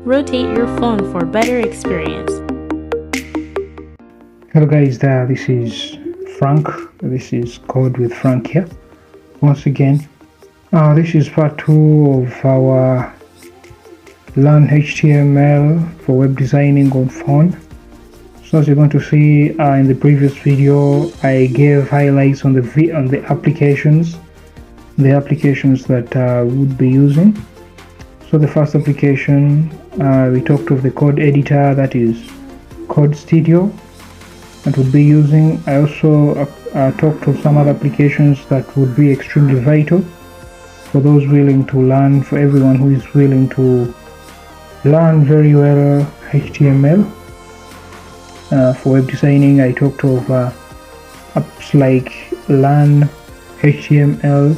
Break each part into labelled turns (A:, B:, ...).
A: Rotate your phone for better experience.
B: Hello guys, this is Frank. This is Code with Frank here. Once again, this is part 2 of our Learn HTML for web designing on phone. So as you're going to see in the previous video, I gave highlights on the applications that would be using. So the first application, we talked of the code editor, that is Code Studio, that would be using. I also talked of some other applications that would be extremely vital for those willing to learn, for everyone who is willing to learn very well HTML for web designing. I talked of apps like Learn HTML,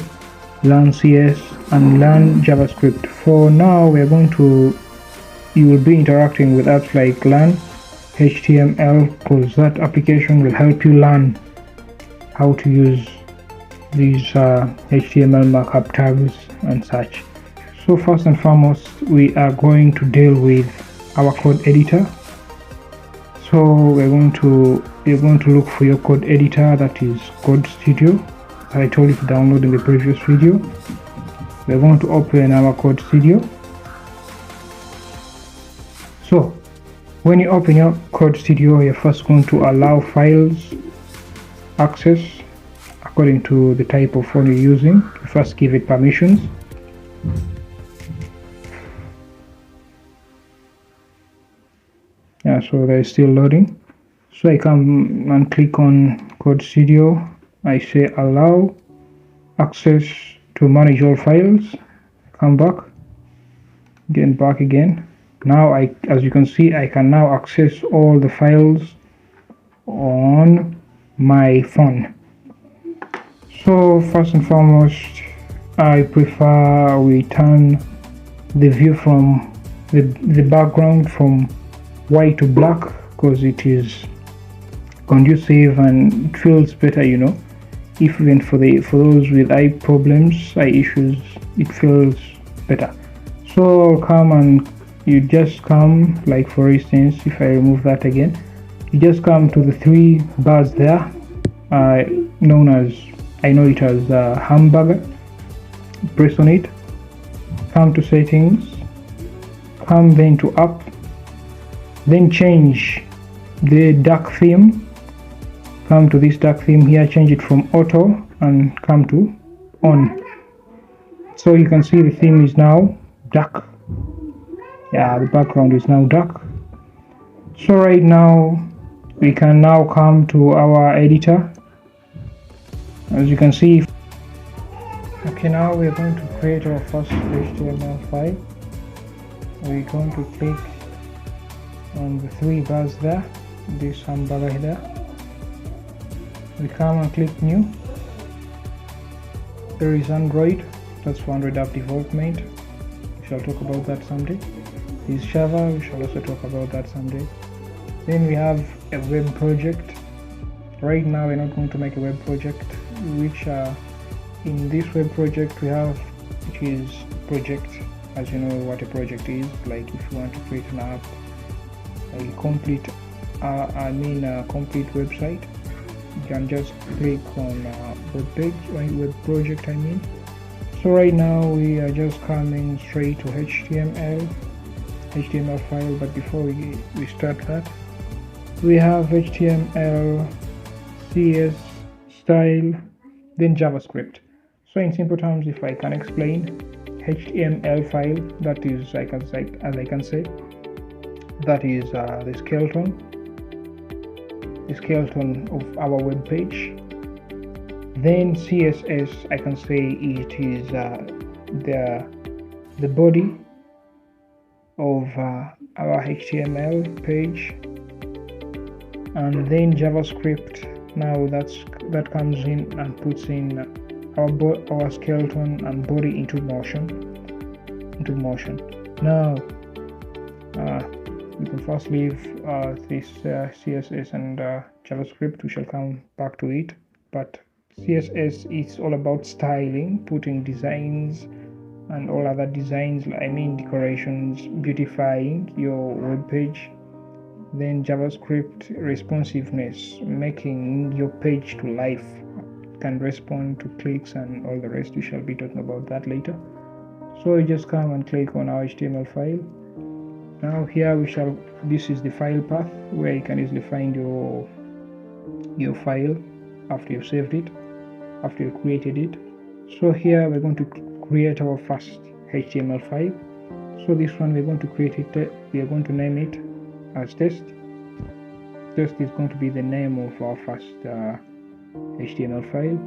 B: Learn CS, and Learn JavaScript. For now, you will be interacting with apps like Learn HTML, because that application will help you learn how to use these HTML markup tags and such. So first and foremost, we are going to deal with our code editor. So you're going to look for your code editor, that is Code Studio. I told you to download in the previous video. We're going to open our Code Studio. So when you open your Code Studio, you're first going to allow files access according to the type of phone you're using. You first give it permissions. So they're still loading. So I come and click on Code Studio. I say allow access to manage all files. Come back, get back again. Now as you can see, I can now access all the files on my phone. So first and foremost, I prefer we turn the view from the background from white to black, because it is conducive and it feels better, even for those with eye problems, eye issues, it feels better. So you just come, like for instance, if I remove that again, you just come to the 3 bars there, known as, I know it as hamburger. Press on it, come to settings, come then to app, then change the dark theme. Come to this dark theme here, change it from auto and come to on. So you can see the theme is now dark. The background is now dark. So right now we can now come to our editor. As you can see, okay, now we're going to create our first HTML file. We're going to click on the 3 bars there, this hamburger there. We come and click new. There is Android, that's for Android app development. We shall talk about that someday. This is Java, we shall also talk about that someday. Then we have a web project. Right now we're not going to make a web project, which in this web project we have, which is project. As you know what a project is, like if you want to create an app, a complete website, you can just click on web page, web project So right now we are just coming straight to HTML file, but before we start that, we have HTML, CS, style, then JavaScript. So in simple terms, if I can explain, HTML file, that is, as I can say, that is the skeleton of our web page. Then CSS, I can say it is the body of our HTML page. And then JavaScript, now that comes in and puts in our skeleton and body into motion. Now we can first leave this CSS and JavaScript. We shall come back to it, but CSS is all about styling, putting designs and all other designs, decorations, beautifying your web page. Then JavaScript responsiveness, making your page to life, can respond to clicks and all the rest. We shall be talking about that later. So you just come and click on our HTML file. Now here this is the file path where you can easily find your file after you've saved it, after you've created it. So here we're going to create our first HTML file. So this one we're going to create it, we are going to name it as test. Test is going to be the name of our first HTML file,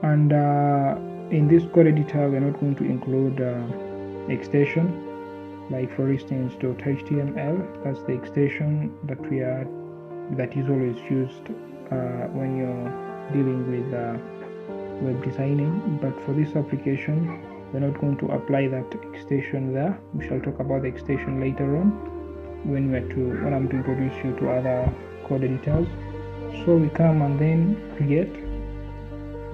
B: and in this code editor we're not going to include extension, like for instance .html. That's the extension that is always used when you're dealing with web designing, but for this application we're not going to apply that extension there. We shall talk about the extension later on when I'm to introduce you to other code editors. So we come and then create.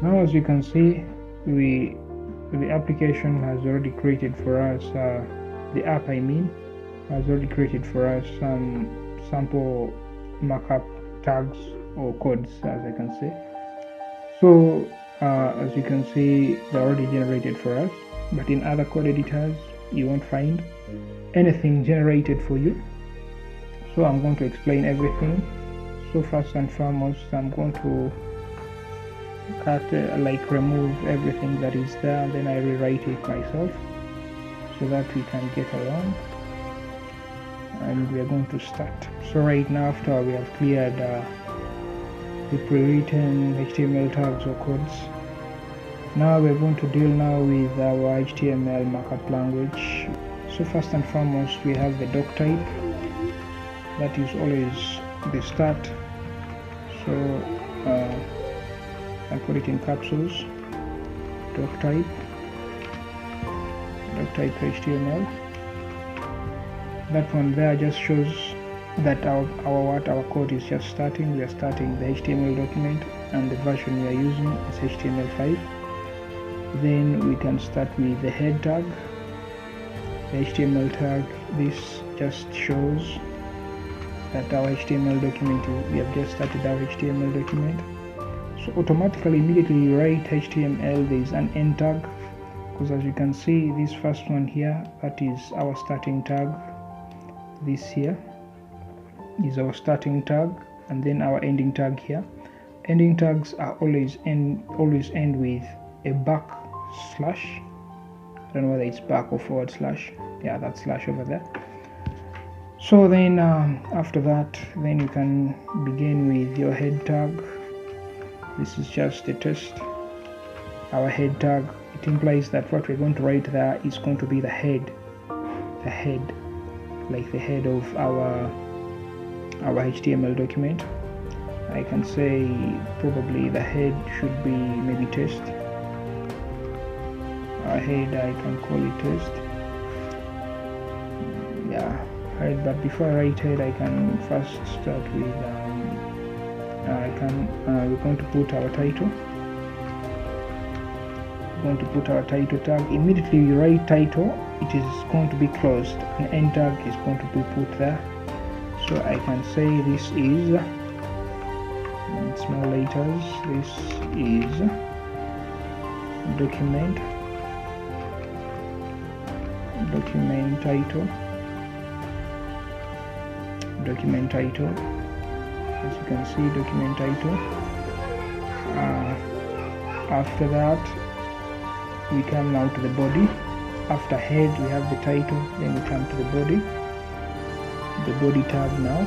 B: Now as you can see, the application has already created for us, the app has already created for us some sample markup tags or codes, as I can say. So as you can see, they're already generated for us, but in other code editors you won't find anything generated for you. So I'm going to explain everything. So first and foremost, I'm going to remove everything that is there, and then I rewrite it myself so that we can get along, and we are going to start. So right now, after we have cleared the pre-written HTML tags or codes, now we're going to deal now with our HTML markup language. So first and foremost, we have the doc type. That is always the start. So I put it in capsules. Doc type HTML. That one there just shows that our code is just starting. We are starting the HTML document, and the version we are using is HTML5. Then we can start with the head tag. The HTML tag, this just shows that our HTML document, we have just started our HTML document. So automatically, immediately you write HTML, there is an end tag, because as you can see, this first one here, that is our starting tag. This here is our starting tag, and then our ending tag here. Ending tags are always end with a backslash. I don't know whether it's back or forward slash. Yeah, that slash over there. So then after that, then you can begin with your head tag. This is just a test. Our head tag, it implies that what we're going to write there is going to be the head, like the head of our HTML document. I can say probably the head should be maybe test. Our head, I can call it test. Yeah. Right, but before I write head, I can first start with we're going to put our title. We're going to put our title tag. Immediately you write title, it is going to be closed. An end tag is going to be put there. So I can say this is, in small letters, this is document title. Document title, as you can see, document title. After that, we come now to the body. After head, we have the title, then we come to the body tab now.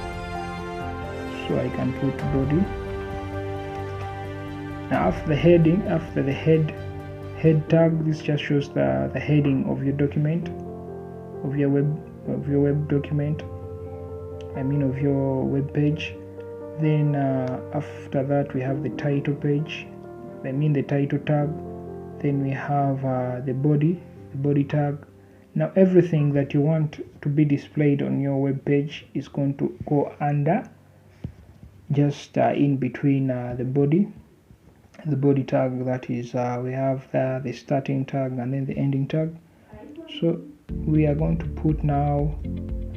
B: So I can put body. Now after the heading, after the head tag, this just shows the heading of your document, of your web document. Of your web page. Then after that we have the title page, the title tag. Then we have the body tag. Now everything that you want to be displayed on your web page is going to go under, just in between the body the body tag, that is we have the starting tag and then the ending tag. So we are going to put now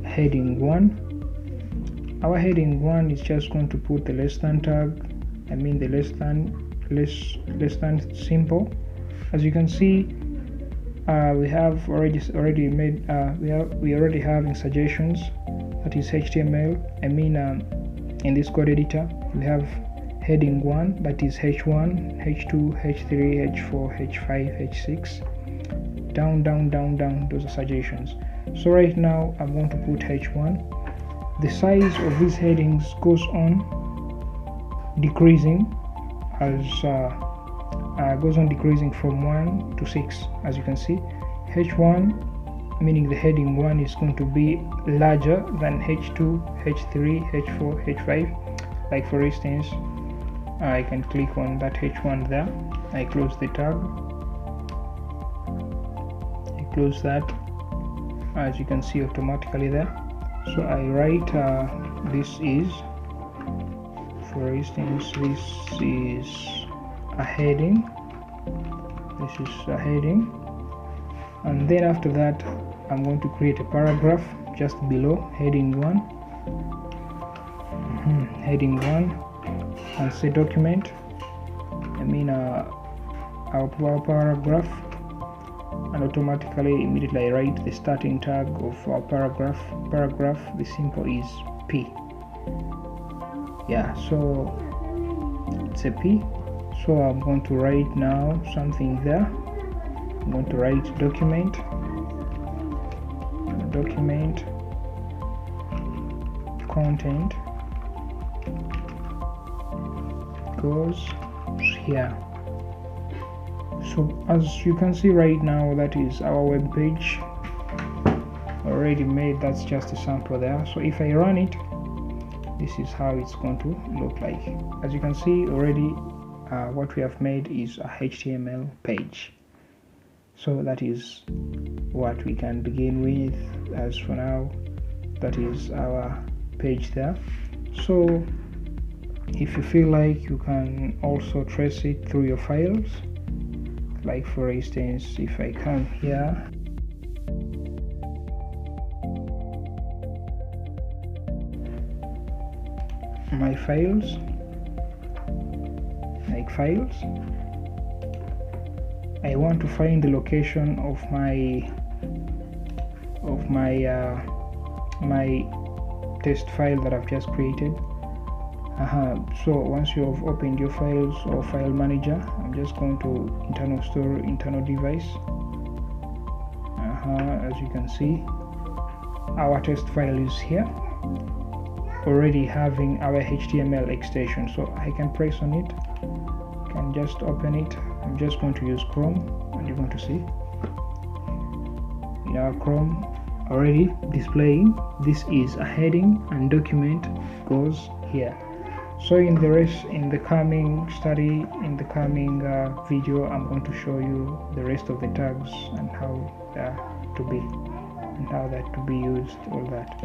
B: heading 1. Our heading 1 is just going to put the less than tag, I mean the less than symbol. As you can see, we have already made we already have in suggestions, that is HTML, I mean in this code editor we have heading 1, that is H1, H2, H3, H4, H5, H6, down, those are suggestions. So right now I'm going to put H1. The size of these headings goes on decreasing from 1 to 6. As you can see, H1, meaning the heading 1, is going to be larger than H2, H3, H4, H5. Like for instance, I can click on that H1 there, I close the tab, I close that, as you can see automatically there. So I write this is, for instance, this is a heading, and then after that I'm going to create a paragraph just below heading 1, heading 1, and say document, I mean our paragraph, and automatically immediately I write the starting tag of our paragraph. The symbol is P. Yeah, so it's a P. So I'm going to write now something there. I'm going to write document content goes here. So as you can see right now, that is our web page already made. That's just a sample there. So if I run it, this is how it's going to look like. As you can see already, what we have made is a HTML page. So that is what we can begin with. As for now, that is our page there. So if you feel like, you can also trace it through your files. Like for instance, if I come here, my files, like files, I want to find the location of my test file that I've just created. So once you have opened your files or file manager, I'm just going to internal store, internal device. As you can see, our test file is here, already having our HTML extension. So I can press on it, can just open it. I'm just going to use Chrome, and you're going to see in our Chrome already displaying this is a heading and document goes here. So in the coming study, in the coming video, I'm going to show you the rest of the tags and how to be, and how that to be used, all that.